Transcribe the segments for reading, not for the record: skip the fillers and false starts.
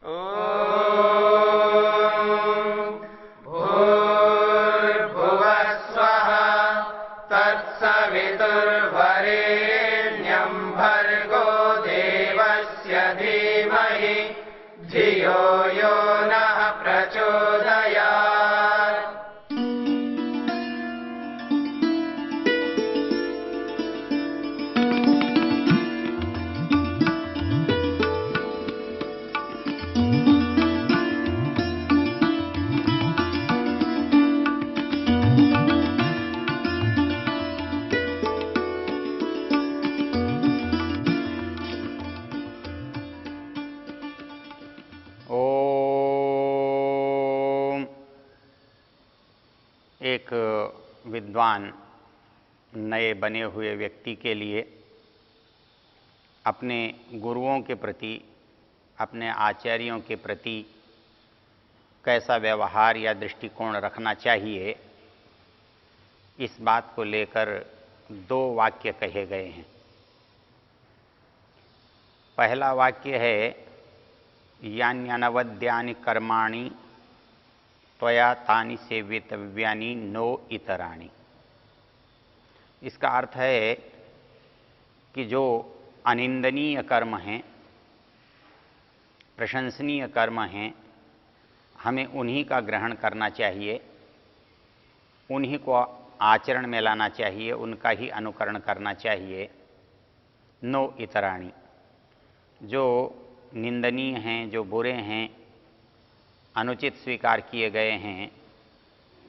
भूर्भुवः स्वः तत्सवितुर्वरेण्यं भर्गो देवस्य धीमहि धियो यो नः प्रचोदयात्। एक विद्वान नए बने हुए व्यक्ति के लिए अपने गुरुओं के प्रति, अपने आचार्यों के प्रति कैसा व्यवहार या दृष्टिकोण रखना चाहिए, इस बात को लेकर 2 वाक्य कहे गए हैं। पहला वाक्य है यान्यनवद्यानि कर्माणि त्वया तानि सेवितव्यानि नो इतराणि। इसका अर्थ है कि जो अनिंदनीय कर्म हैं, प्रशंसनीय कर्म हैं, हमें उन्हीं का ग्रहण करना चाहिए, उन्हीं को आचरण में लाना चाहिए, उनका ही अनुकरण करना चाहिए। नो इतराणि, जो निंदनीय हैं, जो बुरे हैं, अनुचित स्वीकार किए गए हैं,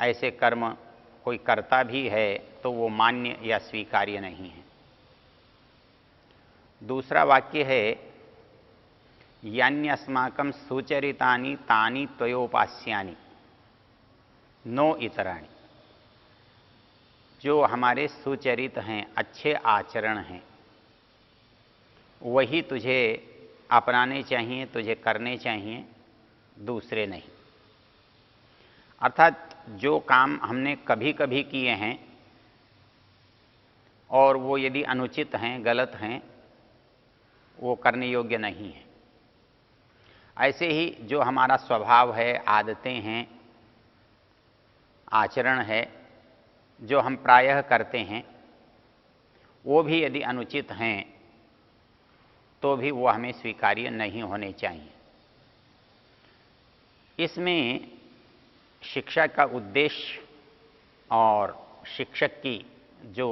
ऐसे कर्म कोई करता भी है तो वो मान्य या स्वीकार्य नहीं है। दूसरा वाक्य है यान्यस्माकं सुचरितानि तानि त्वयोपास्यानि नो इतराणि। जो हमारे सुचरित हैं, अच्छे आचरण हैं, वही तुझे अपनाने चाहिए, तुझे करने चाहिए, दूसरे नहीं। अर्थात जो काम हमने कभी कभी किए हैं और वो यदि अनुचित हैं, गलत हैं, वो करने योग्य नहीं है। ऐसे ही जो हमारा स्वभाव है, आदतें हैं, आचरण है, जो हम प्रायः करते हैं, वो भी यदि अनुचित हैं तो भी वो हमें स्वीकार्य नहीं होने चाहिए। इसमें शिक्षा का उद्देश्य और शिक्षक की जो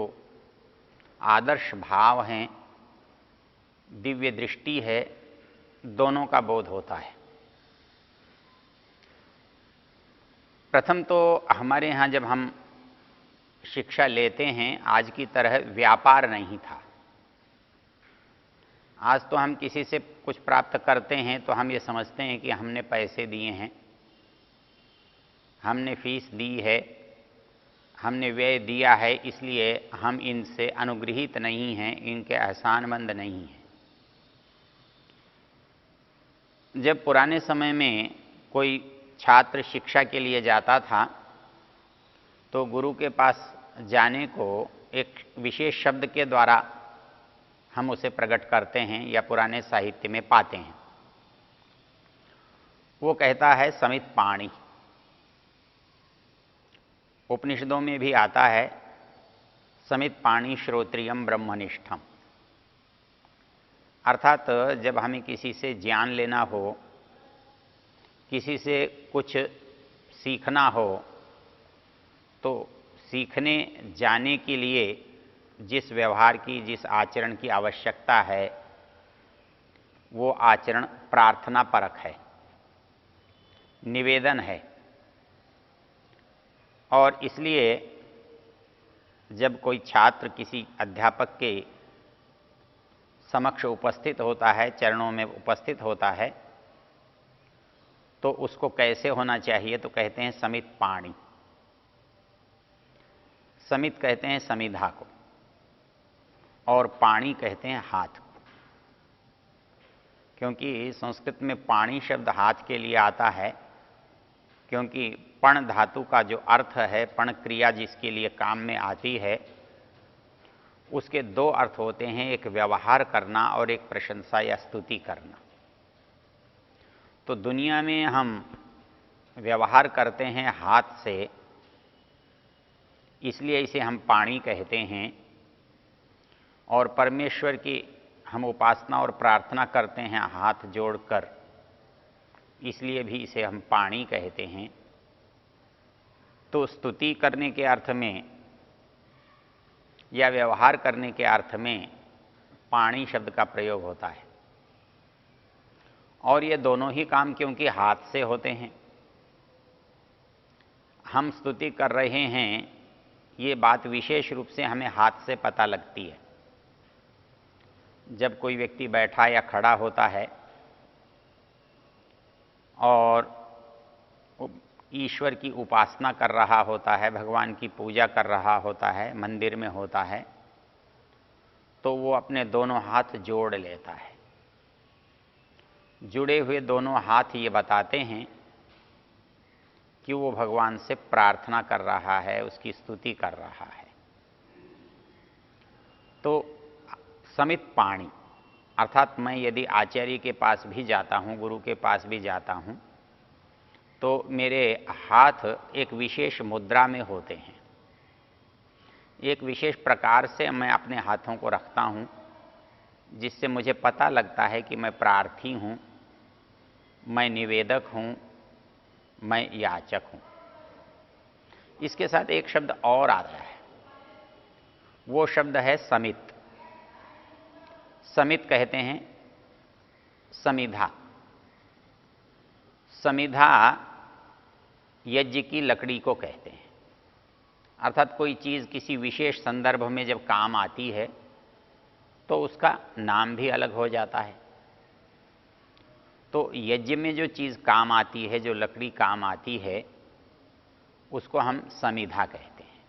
आदर्श भाव हैं, दिव्य दृष्टि है, दोनों का बोध होता है। प्रथम तो हमारे यहाँ जब हम शिक्षा लेते हैं, आज की तरह व्यापार नहीं था। आज तो हम किसी से कुछ प्राप्त करते हैं तो हम ये समझते हैं कि हमने पैसे दिए हैं, हमने फीस दी है, हमने व्यय दिया है, इसलिए हम इनसे अनुग्रहित नहीं हैं, इनके एहसानमंद नहीं हैं। जब पुराने समय में कोई छात्र शिक्षा के लिए जाता था तो गुरु के पास जाने को एक विशेष शब्द के द्वारा हम उसे प्रकट करते हैं या पुराने साहित्य में पाते हैं। वो कहता है समित पाणी। उपनिषदों में भी आता है समित पाणी श्रोत्रियम ब्रह्मनिष्ठम। अर्थात जब हमें किसी से ज्ञान लेना हो, किसी से कुछ सीखना हो, तो सीखने जाने के लिए जिस व्यवहार की, जिस आचरण की आवश्यकता है, वो आचरण प्रार्थना परक है, निवेदन है। और इसलिए जब कोई छात्र किसी अध्यापक के समक्ष उपस्थित होता है, चरणों में उपस्थित होता है, तो उसको कैसे होना चाहिए? तो कहते हैं समित पाणी। समित कहते हैं समिधा को और पाणी कहते हैं हाथ को, क्योंकि संस्कृत में पाणी शब्द हाथ के लिए आता है, क्योंकि पण धातु का जो अर्थ है, पण क्रिया जिसके लिए काम में आती है, उसके 2 अर्थ होते हैं, एक व्यवहार करना और एक प्रशंसा या स्तुति करना। तो दुनिया में हम व्यवहार करते हैं हाथ से, इसलिए इसे हम पाणी कहते हैं, और परमेश्वर की हम उपासना और प्रार्थना करते हैं हाथ जोड़कर, इसलिए भी इसे हम पाणी कहते हैं। तो स्तुति करने के अर्थ में या व्यवहार करने के अर्थ में पाणी शब्द का प्रयोग होता है। और ये दोनों ही काम क्योंकि हाथ से होते हैं, हम स्तुति कर रहे हैं, ये बात विशेष रूप से हमें हाथ से पता लगती है। जब कोई व्यक्ति बैठा या खड़ा होता है और ईश्वर की उपासना कर रहा होता है, भगवान की पूजा कर रहा होता है, मंदिर में होता है, तो वो अपने दोनों हाथ जोड़ लेता है। जुड़े हुए दोनों हाथ ये बताते हैं कि वो भगवान से प्रार्थना कर रहा है, उसकी स्तुति कर रहा है। तो समित पाणी अर्थात मैं यदि आचार्य के पास भी जाता हूँ, गुरु के पास भी जाता हूँ, तो मेरे हाथ एक विशेष मुद्रा में होते हैं। एक विशेष प्रकार से मैं अपने हाथों को रखता हूँ, जिससे मुझे पता लगता है कि मैं प्रार्थी हूँ, मैं निवेदक हूँ, मैं याचक हूँ। इसके साथ एक शब्द और आता है, वो शब्द है समित। समित कहते हैं समिधा। समिधा यज्ञ की लकड़ी को कहते हैं। अर्थात कोई चीज़ किसी विशेष संदर्भ में जब काम आती है तो उसका नाम भी अलग हो जाता है। तो यज्ञ में जो चीज़ काम आती है, जो लकड़ी काम आती है, उसको हम समिधा कहते हैं।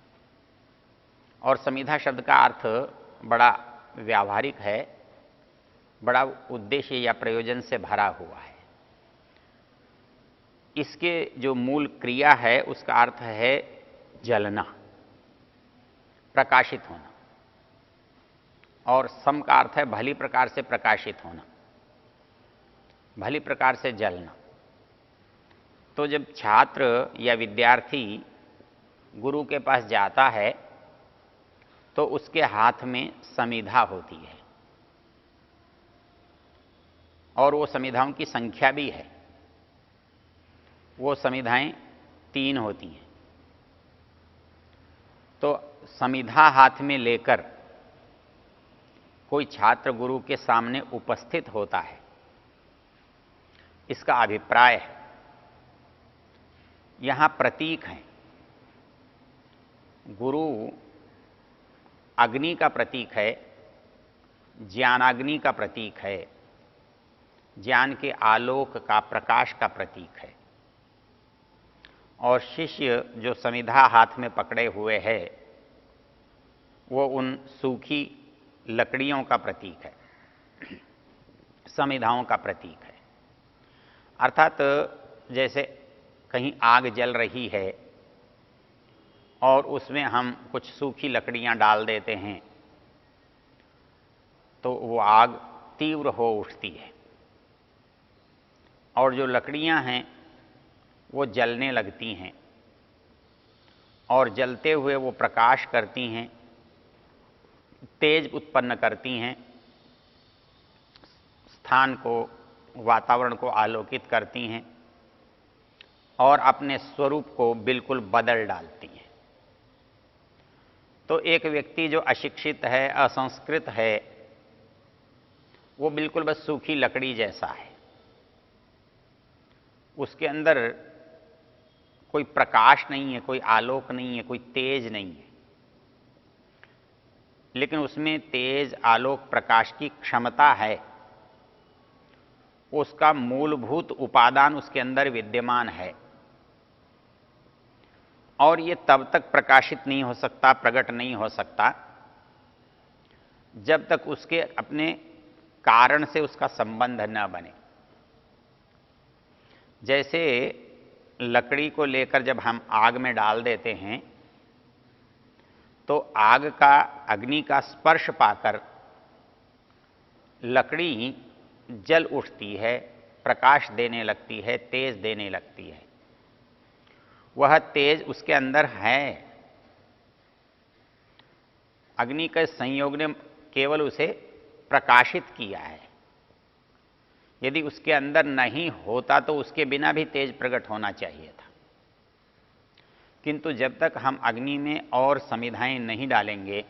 और समिधा शब्द का अर्थ बड़ा व्यावहारिक है, बड़ा उद्देश्य या प्रयोजन से भरा हुआ है। इसके जो मूल क्रिया है उसका अर्थ है जलना, प्रकाशित होना, और सम का अर्थ है भली प्रकार से प्रकाशित होना, भली प्रकार से जलना। तो जब छात्र या विद्यार्थी गुरु के पास जाता है तो उसके हाथ में समिधा होती है, और वो समिधाओं की संख्या भी है। वो समिधाएं 3 होती हैं। तो समिधा हाथ में लेकर कोई छात्र गुरु के सामने उपस्थित होता है, इसका अभिप्राय है। यहाँ प्रतीक हैं। गुरु अग्नि का प्रतीक है, ज्ञानाग्नि का प्रतीक है, ज्ञान के आलोक का, प्रकाश का प्रतीक है। और शिष्य जो समिधा हाथ में पकड़े हुए है, वो उन सूखी लकड़ियों का प्रतीक है, समिधाओं का प्रतीक है। अर्थात जैसे कहीं आग जल रही है और उसमें हम कुछ सूखी लकड़ियां डाल देते हैं तो वो आग तीव्र हो उठती है, और जो लकड़ियां हैं वो जलने लगती हैं, और जलते हुए वो प्रकाश करती हैं, तेज उत्पन्न करती हैं, स्थान को, वातावरण को आलोकित करती हैं, और अपने स्वरूप को बिल्कुल बदल डालती हैं। तो एक व्यक्ति जो अशिक्षित है, असंस्कृत है, वो बिल्कुल बस सूखी लकड़ी जैसा है। उसके अंदर कोई प्रकाश नहीं है, कोई आलोक नहीं है, कोई तेज नहीं है, लेकिन उसमें तेज, आलोक, प्रकाश की क्षमता है। उसका मूलभूत उपादान उसके अंदर विद्यमान है, और ये तब तक प्रकाशित नहीं हो सकता, प्रकट नहीं हो सकता, जब तक उसके अपने कारण से उसका संबंध न बने। जैसे लकड़ी को लेकर जब हम आग में डाल देते हैं तो आग का, अग्नि का स्पर्श पाकर लकड़ी जल उठती है, प्रकाश देने लगती है, तेज देने लगती है। वह तेज उसके अंदर है। अग्नि के संयोग ने केवल उसे प्रकाशित किया है। यदि उसके अंदर नहीं होता तो उसके बिना भी तेज प्रकट होना चाहिए था। किंतु जब तक हम अग्नि में और समिधाएं नहीं डालेंगे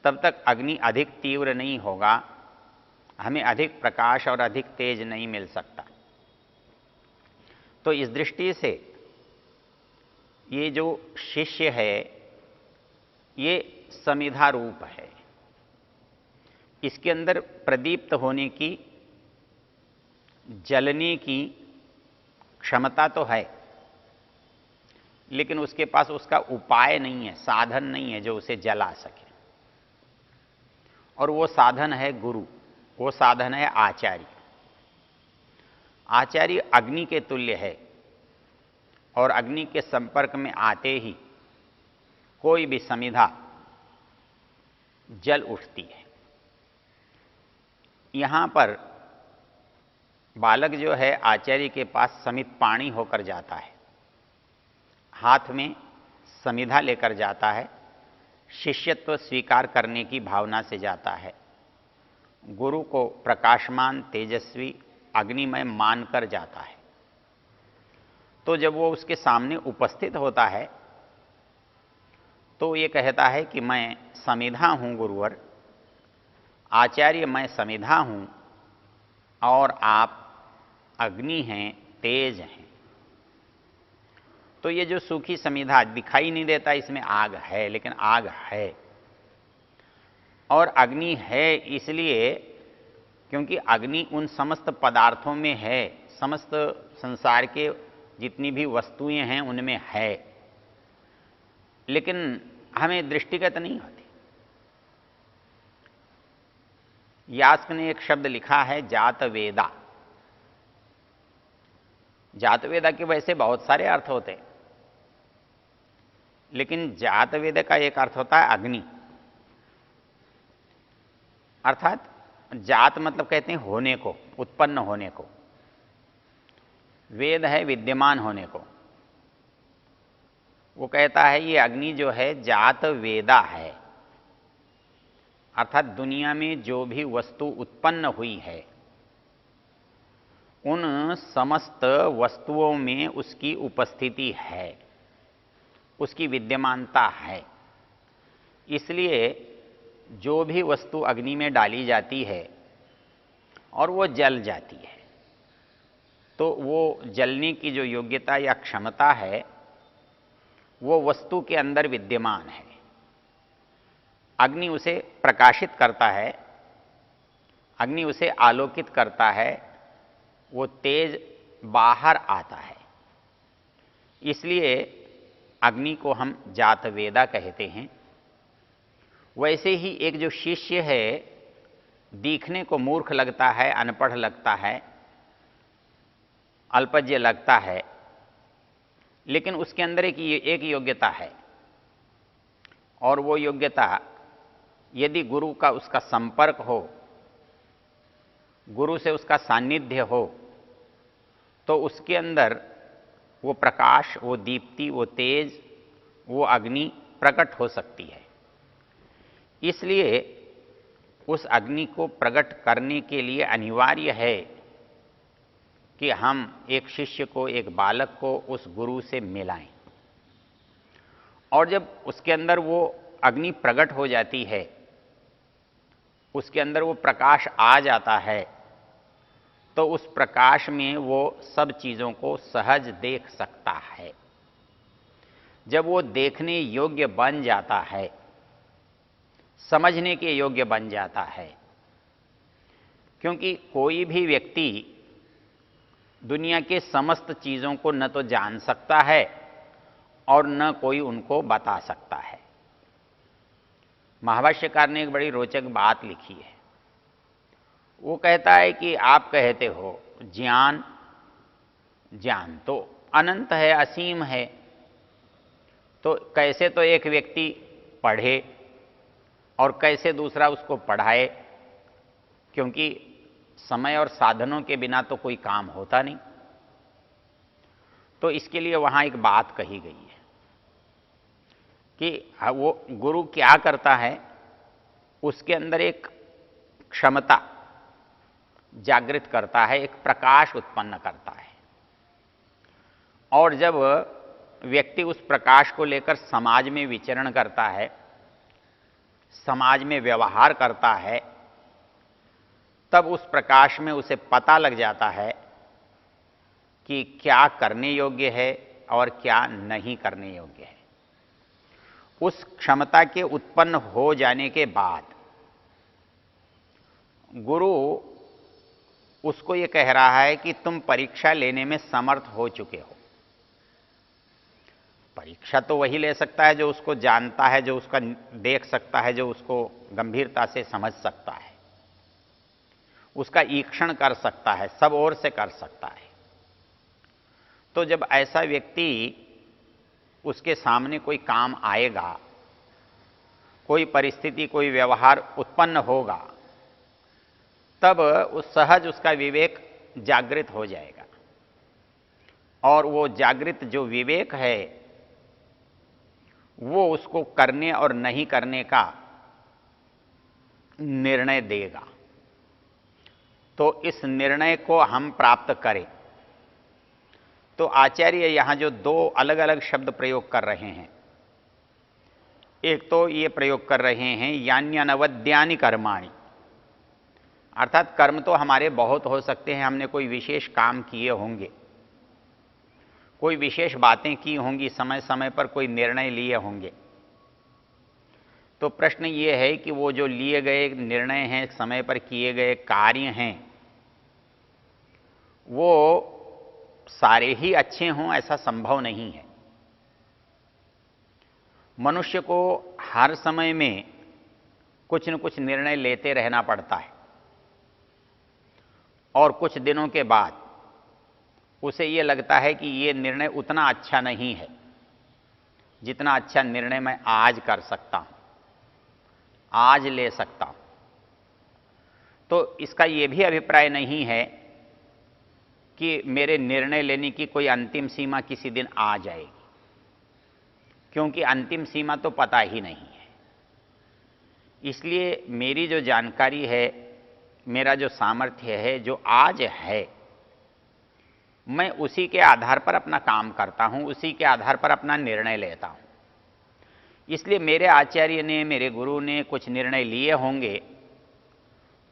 तब तक अग्नि अधिक तीव्र नहीं होगा, हमें अधिक प्रकाश और अधिक तेज नहीं मिल सकता। तो इस दृष्टि से ये जो शिष्य है ये समिधा रूप है। इसके अंदर प्रदीप्त होने की, जलने की क्षमता तो है, लेकिन उसके पास उसका उपाय नहीं है, साधन नहीं है जो उसे जला सके। और वो साधन है गुरु, वो साधन है आचार्य। आचार्य अग्नि के तुल्य है और अग्नि के संपर्क में आते ही कोई भी समिधा जल उठती है। यहां पर बालक जो है आचार्य के पास समित पाणी होकर जाता है, हाथ में समिधा लेकर जाता है, शिष्यत्व स्वीकार करने की भावना से जाता है, गुरु को प्रकाशमान तेजस्वी अग्निमय मानकर जाता है। तो जब वो उसके सामने उपस्थित होता है तो ये कहता है कि मैं समिधा हूं गुरुवर, आचार्य मैं समिधा हूं और आप अग्नि हैं, तेज हैं। तो ये जो सूखी समिधा दिखाई नहीं देता, इसमें आग है, लेकिन आग है। और अग्नि है इसलिए क्योंकि अग्नि उन समस्त पदार्थों में है, समस्त संसार के जितनी भी वस्तुएं हैं उनमें है, लेकिन हमें दृष्टिगत नहीं होती। यास्क ने एक शब्द लिखा है जात वेदा। जात वेदा के वैसे बहुत सारे अर्थ होते हैं, लेकिन जात वेद का एक अर्थ होता है अग्नि। अर्थात जात मतलब कहते हैं होने को, उत्पन्न होने को। वेद है विद्यमान होने को। वो कहता है ये अग्नि जो है जात वेदा है, अर्थात दुनिया में जो भी वस्तु उत्पन्न हुई है उन समस्त वस्तुओं में उसकी उपस्थिति है, उसकी विद्यमानता है। इसलिए जो भी वस्तु अग्नि में डाली जाती है और वो जल जाती है, तो वो जलने की जो योग्यता या क्षमता है वो वस्तु के अंदर विद्यमान है। अग्नि उसे प्रकाशित करता है, अग्नि उसे आलोकित करता है, वो तेज बाहर आता है। इसलिए अग्नि को हम जात वेदा कहते हैं। वैसे ही एक जो शिष्य है दिखने को मूर्ख लगता है, अनपढ़ लगता है, अल्पज्य लगता है, लेकिन उसके अंदर एक योग्यता है, और वो योग्यता यदि गुरु का उसका संपर्क हो, गुरु से उसका सान्निध्य हो, तो उसके अंदर वो प्रकाश, वो दीप्ति, वो तेज, वो अग्नि प्रकट हो सकती है। इसलिए उस अग्नि को प्रकट करने के लिए अनिवार्य है कि हम एक शिष्य को, एक बालक को उस गुरु से मिलाएं। और जब उसके अंदर वो अग्नि प्रकट हो जाती है, उसके अंदर वो प्रकाश आ जाता है, तो उस प्रकाश में वो सब चीज़ों को सहज देख सकता है। जब वो देखने योग्य बन जाता है, समझने के योग्य बन जाता है, क्योंकि कोई भी व्यक्ति दुनिया के समस्त चीज़ों को न तो जान सकता है और न कोई उनको बता सकता है। महाभाष्यकार ने एक बड़ी रोचक बात लिखी है। वो कहता है कि आप कहते हो ज्ञान, ज्ञान तो अनंत है, असीम है, तो कैसे तो एक व्यक्ति पढ़े और कैसे दूसरा उसको पढ़ाए, क्योंकि समय और साधनों के बिना तो कोई काम होता नहीं। तो इसके लिए वहां एक बात कही गई है कि वो गुरु क्या करता है, उसके अंदर एक क्षमता जागृत करता है, एक प्रकाश उत्पन्न करता है। और जब व्यक्ति उस प्रकाश को लेकर समाज में विचरण करता है, समाज में व्यवहार करता है, तब उस प्रकाश में उसे पता लग जाता है कि क्या करने योग्य है और क्या नहीं करने योग्य है। उस क्षमता के उत्पन्न हो जाने के बाद गुरु उसको ये कह रहा है कि तुम परीक्षा लेने में समर्थ हो चुके हो। परीक्षा तो वही ले सकता है जो उसको जानता है, जो उसका देख सकता है, जो उसको गंभीरता से समझ सकता है, उसका ईक्षण कर सकता है, सब ओर से कर सकता है। तो जब ऐसा व्यक्ति उसके सामने कोई काम आएगा, कोई परिस्थिति, कोई व्यवहार उत्पन्न होगा, तब उस सहज उसका विवेक जागृत हो जाएगा। और वो जागृत जो विवेक है वो उसको करने और नहीं करने का निर्णय देगा। तो इस निर्णय को हम प्राप्त करें, तो आचार्य यहां जो दो अलग अलग शब्द प्रयोग कर रहे हैं, एक तो ये प्रयोग कर रहे हैं यान्यनवद्यानि कर्माणि, अर्थात कर्म तो हमारे बहुत हो सकते हैं, हमने कोई विशेष काम किए होंगे, कोई विशेष बातें की होंगी, समय समय पर कोई निर्णय लिए होंगे। तो प्रश्न ये है कि वो जो लिए गए निर्णय हैं, समय पर किए गए कार्य हैं, वो सारे ही अच्छे हों ऐसा संभव नहीं है। मनुष्य को हर समय में कुछ न कुछ निर्णय लेते रहना पड़ता है और कुछ दिनों के बाद उसे ये लगता है कि ये निर्णय उतना अच्छा नहीं है जितना अच्छा निर्णय मैं आज कर सकता हूं, आज ले सकता हूं। तो इसका ये भी अभिप्राय नहीं है कि मेरे निर्णय लेने की कोई अंतिम सीमा किसी दिन आ जाएगी, क्योंकि अंतिम सीमा तो पता ही नहीं है। इसलिए मेरी जो जानकारी है, मेरा जो सामर्थ्य है, जो आज है, मैं उसी के आधार पर अपना काम करता हूं, उसी के आधार पर अपना निर्णय लेता हूं। इसलिए मेरे आचार्य ने, मेरे गुरु ने कुछ निर्णय लिए होंगे,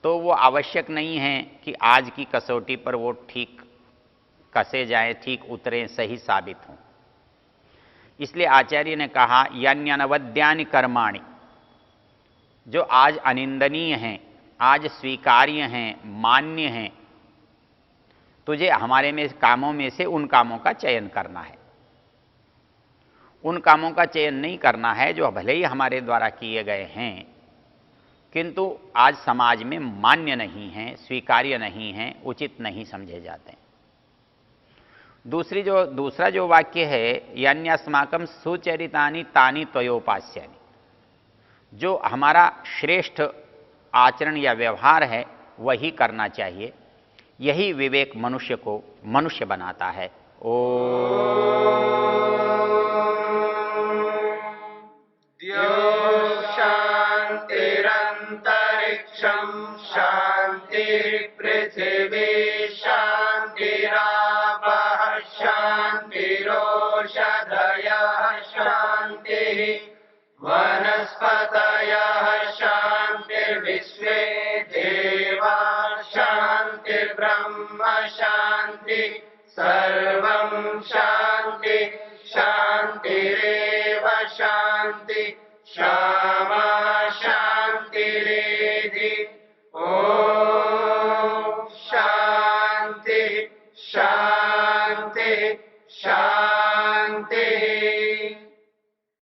तो वो आवश्यक नहीं है कि आज की कसौटी पर वो ठीक कसे जाएं, ठीक उतरें, सही साबित हों। इसलिए आचार्य ने कहा यान्यनवद्यानि कर्माणि, जो आज अनिंदनीय हैं, आज स्वीकार्य हैं, मान्य हैं, तुझे हमारे में कामों में से उन कामों का चयन करना है। उन कामों का चयन नहीं करना है जो भले ही हमारे द्वारा किए गए हैं, किंतु आज समाज में मान्य नहीं हैं, स्वीकार्य नहीं हैं, उचित नहीं समझे जाते हैं। दूसरा जो वाक्य है यान्यस्माकं सुचरितानि तानि त्वयोपास्यानि, जो हमारा श्रेष्ठ आचरण या व्यवहार है वही करना चाहिए। यही विवेक मनुष्य को मनुष्य बनाता है। शांतिरंतरिक्षं शांतिर्पृथिवी शांतिरापः शांतिरोषधयः शांतिः वनस्पतयः शांतिर्विश्वे देवा शांतिर्ब्रह्म शांति सर्वं शांति शांतिरेव शांति शांति